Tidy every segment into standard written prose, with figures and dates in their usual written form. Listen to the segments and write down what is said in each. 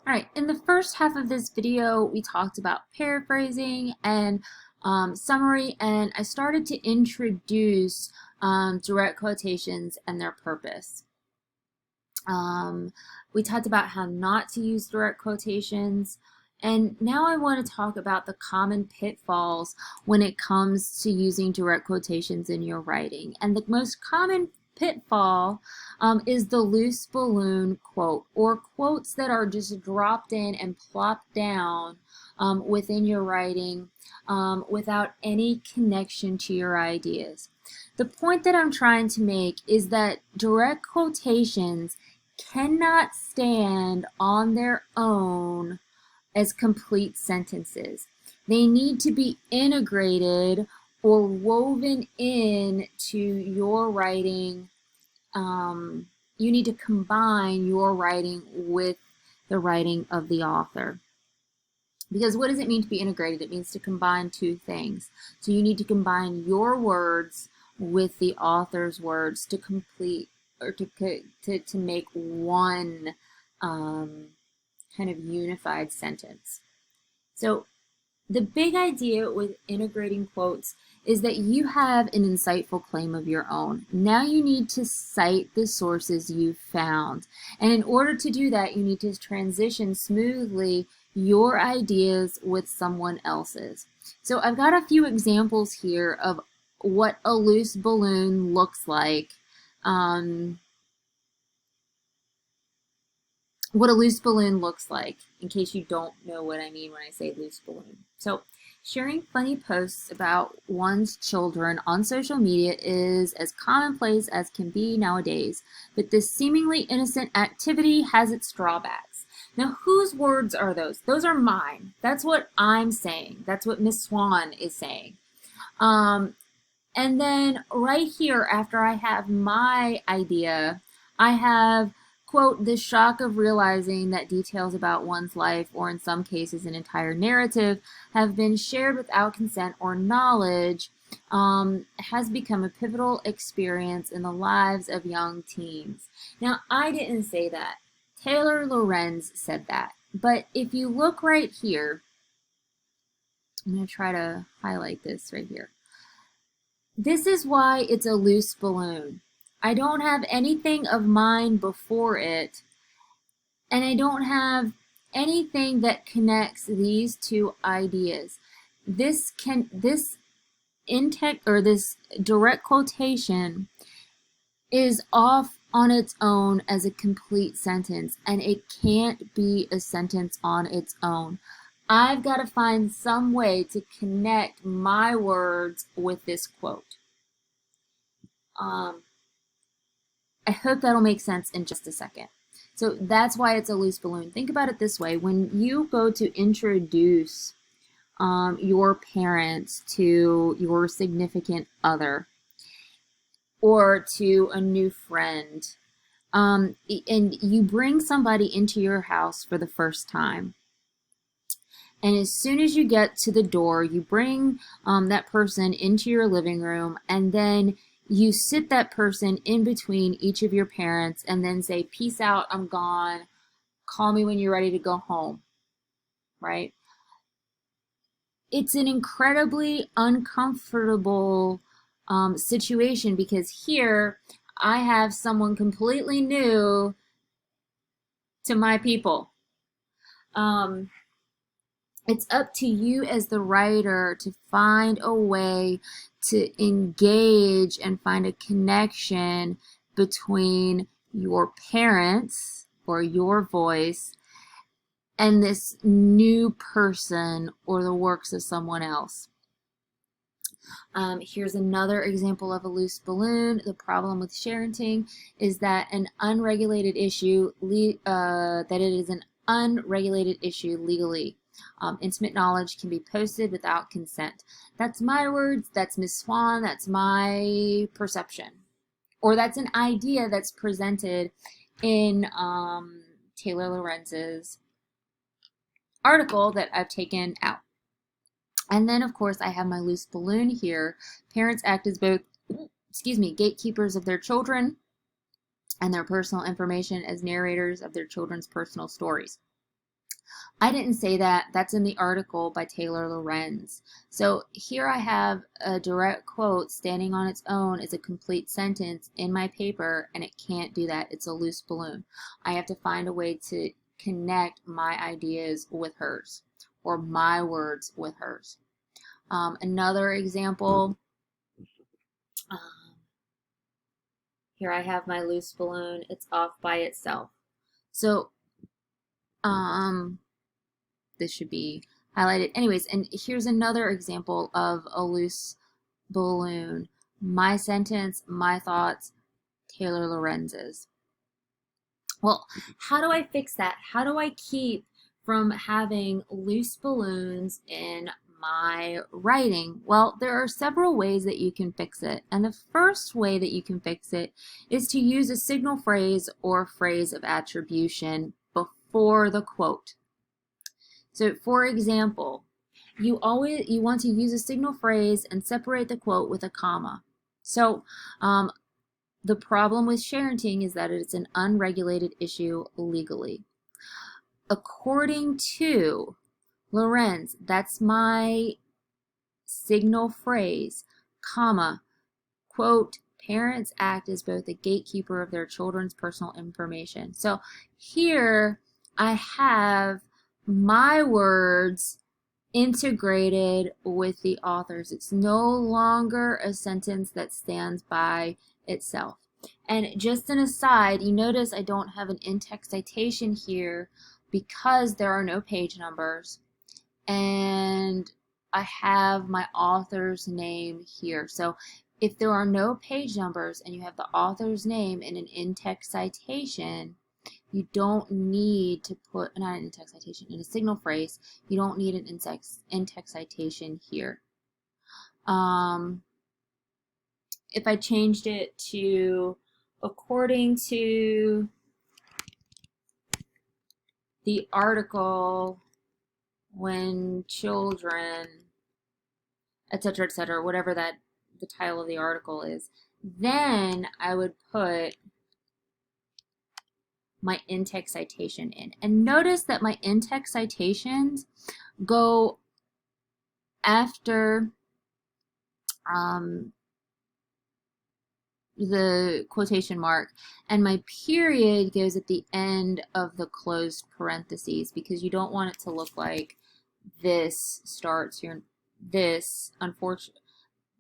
All right, in the first half of this video, we talked about paraphrasing and summary, and I started to introduce direct quotations and their purpose. We talked about how not to use direct quotations, and now I want to talk about the common pitfalls when it comes to using direct quotations in your writing. And the most common pitfall is the loose balloon quote, or quotes that are just dropped in and plopped down within your writing without any connection to your ideas. The point that I'm trying to make is that direct quotations cannot stand on their own as complete sentences. They need to be integrated or woven into your writing. You need to combine your writing with the writing of the author. Because what does it mean to be integrated? It means to combine two things. So you need to combine your words with the author's words to complete or to make one kind of unified sentence. So the big idea with integrating quotes is that you have an insightful claim of your own. Now you need to cite the sources you found. And in order to do that, you need to transition smoothly your ideas with someone else's. So I've got a few examples here of what a loose balloon looks like. What a loose balloon looks like, in case you don't know what I mean when I say loose balloon. So, sharing funny posts about one's children on social media is as commonplace as can be nowadays, but this seemingly innocent activity has its drawbacks. Now, whose words are those? Those are mine. That's what I'm saying. That's what Miss Swan is saying. And then right here, after I have my idea, I have, quote, the shock of realizing that details about one's life, or in some cases an entire narrative, have been shared without consent or knowledge, has become a pivotal experience in the lives of young teens. Now, I didn't say that. Taylor Lorenz said that. But if you look right here, I'm going to try to highlight this right here. This is why it's a loose balloon. I don't have anything of mine before it, and I don't have anything that connects these two ideas. This direct quotation is off on its own as a complete sentence, and it can't be a sentence on its own. I've got to find some way to connect my words with this quote. I hope that'll make sense in just a second. So that's why it's a loose balloon. Think about it this way. When you go to introduce your parents to your significant other or to a new friend, and you bring somebody into your house for the first time, and as soon as you get to the door, you bring that person into your living room, and then you sit that person in between each of your parents and then say, peace out, I'm gone. Call me when you're ready to go home, right? It's an incredibly uncomfortable situation, because here I have someone completely new to my people. It's up to you as the writer to find a way to engage and find a connection between your parents or your voice and this new person or the works of someone else. Here's another example of a loose balloon. The problem with sharenting is that it is an unregulated issue legally. Intimate knowledge can be posted without consent. That's my words, that's Ms. Swan, that's my perception. Or that's an idea that's presented in Taylor Lorenz's article that I've taken out. And then, of course, I have my loose balloon here. Parents act as both, gatekeepers of their children and their personal information as narrators of their children's personal stories. I didn't say that. That's in the article by Taylor Lorenz. So here I have a direct quote standing on its own as a complete sentence in my paper, and it can't do that. It's a loose balloon. I have to find a way to connect my ideas with hers, or my words with hers. Another example, um, here I have my loose balloon. It's off by itself. So, um, this should be highlighted. Anyways, and here's another example of a loose balloon. My sentence, my thoughts, Taylor Lorenz's. Well, how do I fix that? How do I keep from having loose balloons in my writing? Well, there are several ways that you can fix it. And the first way that you can fix it is to use a signal phrase or phrase of attribution before the quote. So, for example, you want to use a signal phrase and separate the quote with a comma. So, the problem with sharenting is that it's an unregulated issue legally. According to Lorenz, that's my signal phrase, comma, quote, parents act as both a gatekeeper of their children's personal information. So here I have my words integrated with the author's. It's no longer a sentence that stands by itself. And just an aside, you notice I don't have an in-text citation here because there are no page numbers, and I have my author's name here. So if there are no page numbers and you have the author's name in an in-text citation, you don't need to put, not an in-text citation, in a signal phrase, you don't need an in-text citation here. If I changed it to, according to the article, when children, etc., whatever that the title of the article is, then I would put my in-text citation in. And notice that my in-text citations go after the quotation mark, and my period goes at the end of the closed parentheses, because you don't want it to look like this starts your, this, unfortunately,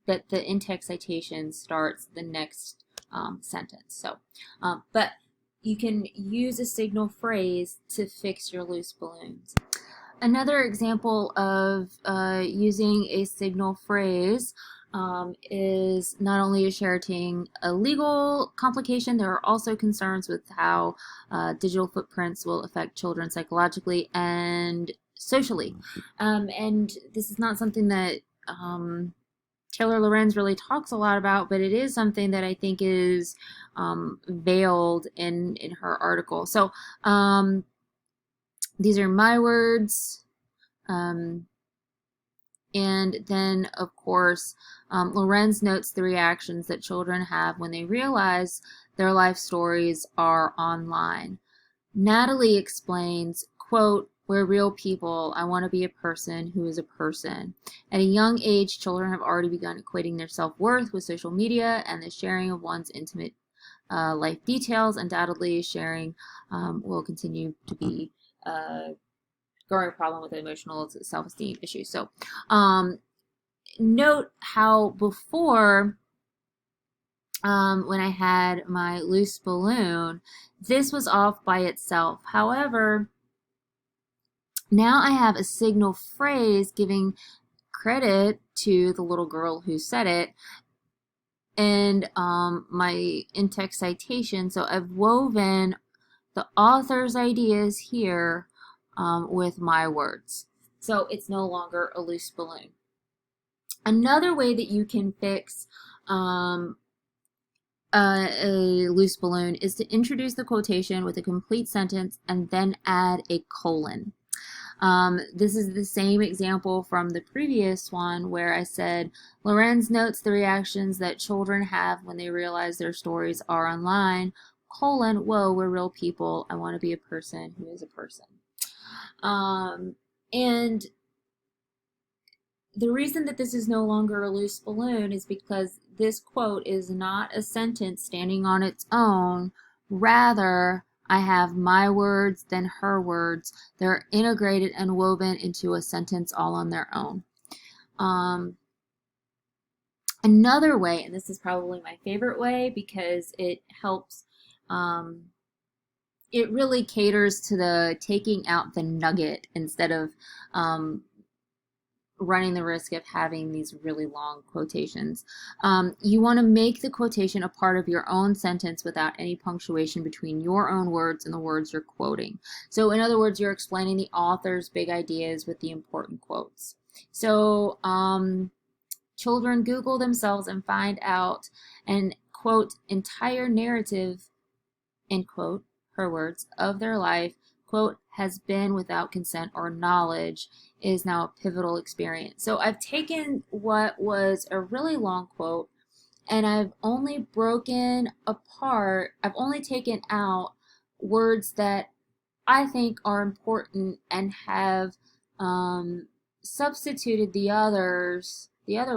that the in-text citation starts the next sentence. So, but you can use a signal phrase to fix your loose balloons. Another example of using a signal phrase is not only is sharenting a legal complication, there are also concerns with how digital footprints will affect children psychologically and socially. And this is not something that Taylor Lorenz really talks a lot about, but it is something that I think is veiled in her article. So these are my words. And then, of course, Lorenz notes the reactions that children have when they realize their life stories are online. Natalie explains, quote, "We're real people. I want to be a person who is a person." At a young age, children have already begun equating their self-worth with social media and the sharing of one's intimate life details. Undoubtedly, sharing will continue to be growing problem with emotional self-esteem issues. So note how before, when I had my loose balloon, this was off by itself. However, now I have a signal phrase giving credit to the little girl who said it, and my in-text citation. So I've woven the author's ideas here with my words. So it's no longer a loose balloon. Another way that you can fix a loose balloon is to introduce the quotation with a complete sentence and then add a colon. This is the same example from the previous one where I said, Lorenz notes the reactions that children have when they realize their stories are online, colon, whoa, we're real people. I want to be a person who is a person. And the reason that this is no longer a loose balloon is because this quote is not a sentence standing on its own. Rather, I have my words, then her words. They're integrated and woven into a sentence all on their own. Another way, and this is probably my favorite way because it helps, it really caters to the taking out the nugget instead of running the risk of having these really long quotations. You want to make the quotation a part of your own sentence without any punctuation between your own words and the words you're quoting. So in other words, you're explaining the author's big ideas with the important quotes. So children Google themselves and find out and quote entire narrative, end quote, her words, of their life, quote, has been without consent or knowledge is now a pivotal experience. So I've taken what was a really long quote and I've only broken apart, I've only taken out words that I think are important and have substituted the other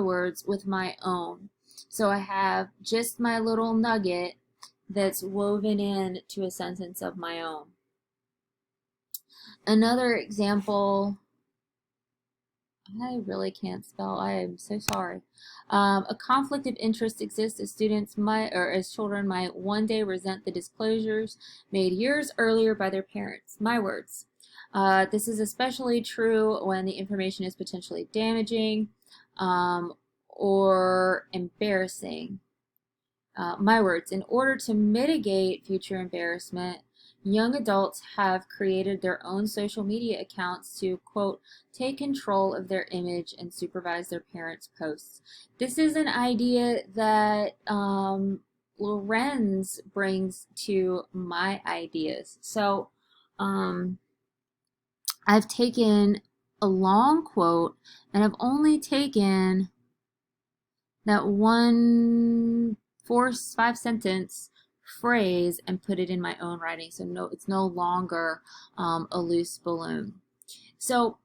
words with my own. So I have just my little nugget that's woven in to a sentence of my own. Another example, I really can't spell, I am so sorry. A conflict of interest exists as students might, or as children might one day resent the disclosures made years earlier by their parents. My words. This is especially true when the information is potentially damaging or embarrassing. My words. In order to mitigate future embarrassment, young adults have created their own social media accounts to, quote, take control of their image and supervise their parents' posts. This is an idea that Lorenz brings to my ideas. So I've taken a long quote and I've only taken that one 4-5 sentence phrase and put it in my own writing. So no, it's no longer a loose balloon. So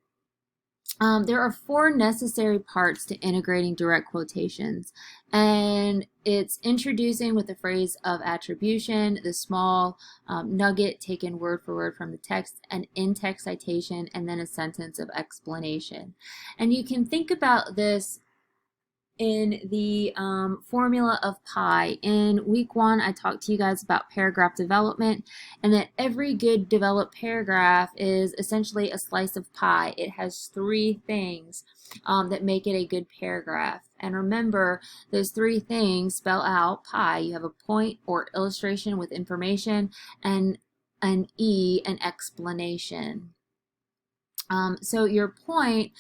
there are 4 necessary parts to integrating direct quotations, and it's introducing with the phrase of attribution, the small nugget taken word for word from the text, an in-text citation, and then a sentence of explanation. And you can think about this in the formula of pi. In week 1, I talked to you guys about paragraph development and that every good developed paragraph is essentially a slice of pie. It has 3 things that make it a good paragraph. And remember, those 3 things spell out pi. You have a point or illustration with information and an E, an explanation. So your point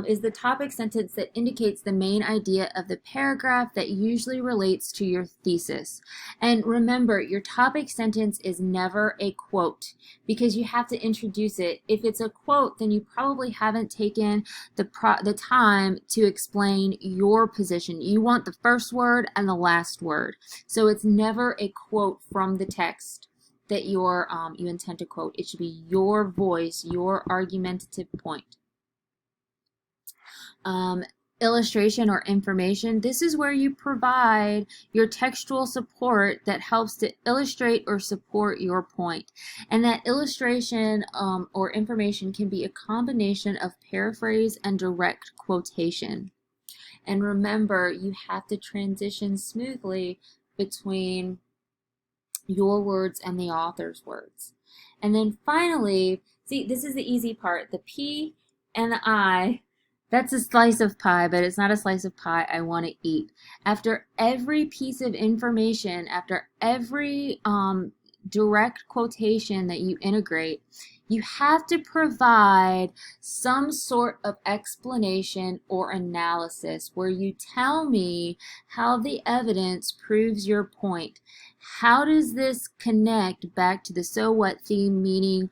is the topic sentence that indicates the main idea of the paragraph that usually relates to your thesis. And remember, your topic sentence is never a quote because you have to introduce it. If it's a quote, then you probably haven't taken the time to explain your position. You want the first word and the last word. So it's never a quote from the text that you intend to quote. It should be your voice, your argumentative point. Illustration or information. This is where you provide your textual support that helps to illustrate or support your point. And that illustration or information can be a combination of paraphrase and direct quotation. And remember, you have to transition smoothly between your words and the author's words. And then finally, see, this is the easy part. The P and the I, that's a slice of pie, but it's not a slice of pie I want to eat. After every piece of information, after every direct quotation that you integrate, you have to provide some sort of explanation or analysis where you tell me how the evidence proves your point. How does this connect back to the so what theme meaning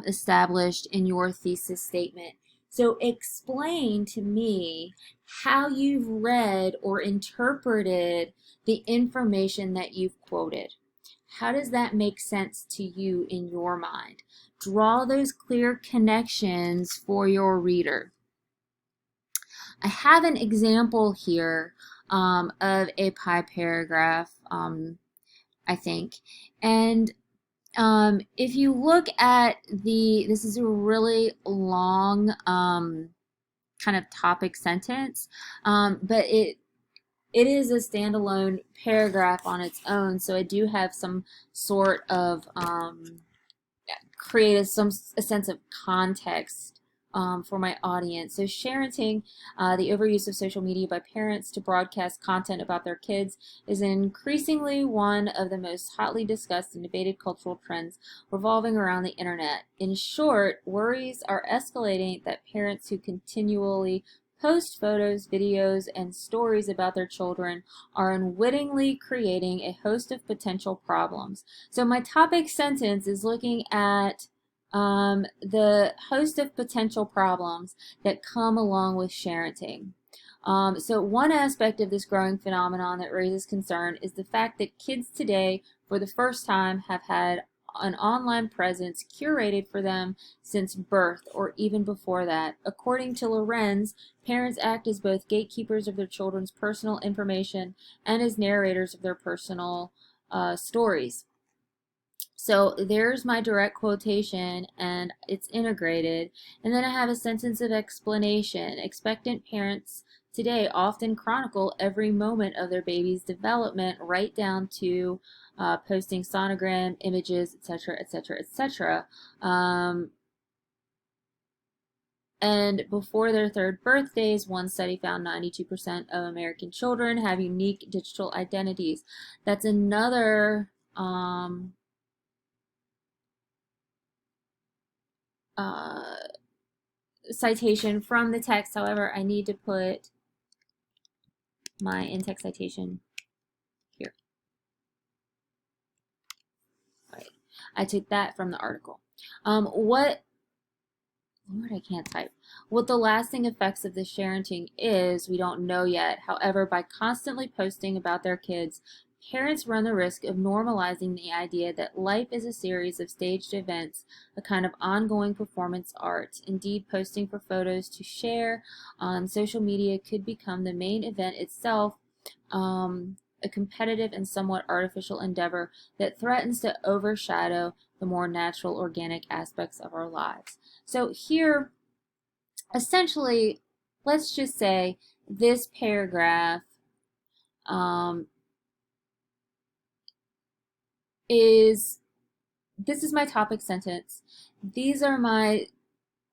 established in your thesis statement? So explain to me how you've read or interpreted the information that you've quoted. How does that make sense to you in your mind? draw those clear connections for your reader. I have an example here of a pie paragraph, I think. And if you look at this is a really long kind of topic sentence, but it is a standalone paragraph on its own, so I do have some sort of create a sense of context for my audience. So sharing the overuse of social media by parents to broadcast content about their kids is increasingly one of the most hotly discussed and debated cultural trends revolving around the internet. In short, worries are escalating that parents who continually post photos, videos, and stories about their children are unwittingly creating a host of potential problems. So my topic sentence is looking at the host of potential problems that come along with sharenting. So one aspect of this growing phenomenon that raises concern is the fact that kids today, for the first time, have had an online presence curated for them since birth or even before that. According to Lorenz, parents act as both gatekeepers of their children's personal information and as narrators of their personal stories. So there's my direct quotation, and it's integrated. And then I have a sentence of explanation. Expectant parents today often chronicle every moment of their baby's development, right down to posting sonogram images, etc., etc., etc. And before their third birthdays, one study found 92% of American children have unique digital identities. That's another citation from the text. However, I need to put my in-text citation here. All right. I took that from the article. Lord, I can't type. What the lasting effects of this sharenting is, we don't know yet. However, by constantly posting about their kids, parents run the risk of normalizing the idea that life is a series of staged events, a kind of ongoing performance art. Indeed, posting for photos to share on social media could become the main event itself, a competitive and somewhat artificial endeavor that threatens to overshadow the more natural, organic aspects of our lives. So here, essentially, let's just say this paragraph this is my topic sentence. These are my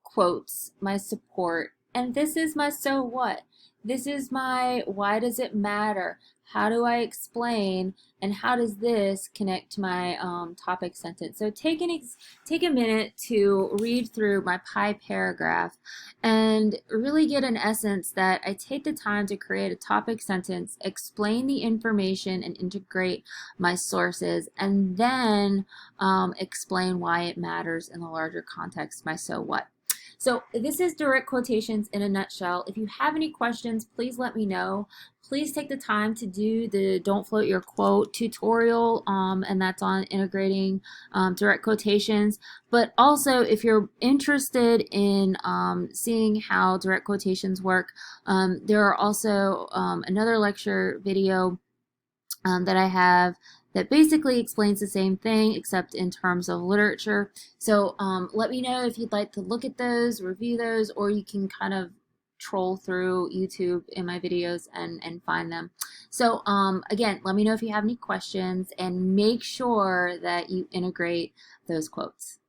quotes, my support, and this is my so what. This is my why does it matter? How do I explain? And how does this connect to my topic sentence? So take a minute to read through my pie paragraph and really get an essence that I take the time to create a topic sentence, explain the information and integrate my sources, and then explain why it matters in the larger context, my so what. So this is direct quotations in a nutshell. If you have any questions, please let me know. Please take the time to do the Don't Float Your Quote tutorial, and that's on integrating direct quotations. But also, if you're interested in seeing how direct quotations work, there are also another lecture video that I have that basically explains the same thing except in terms of literature. So let me know if you'd like to look at those, review those, or you can kind of troll through YouTube in my videos and find them. So again, let me know if you have any questions, and make sure that you integrate those quotes.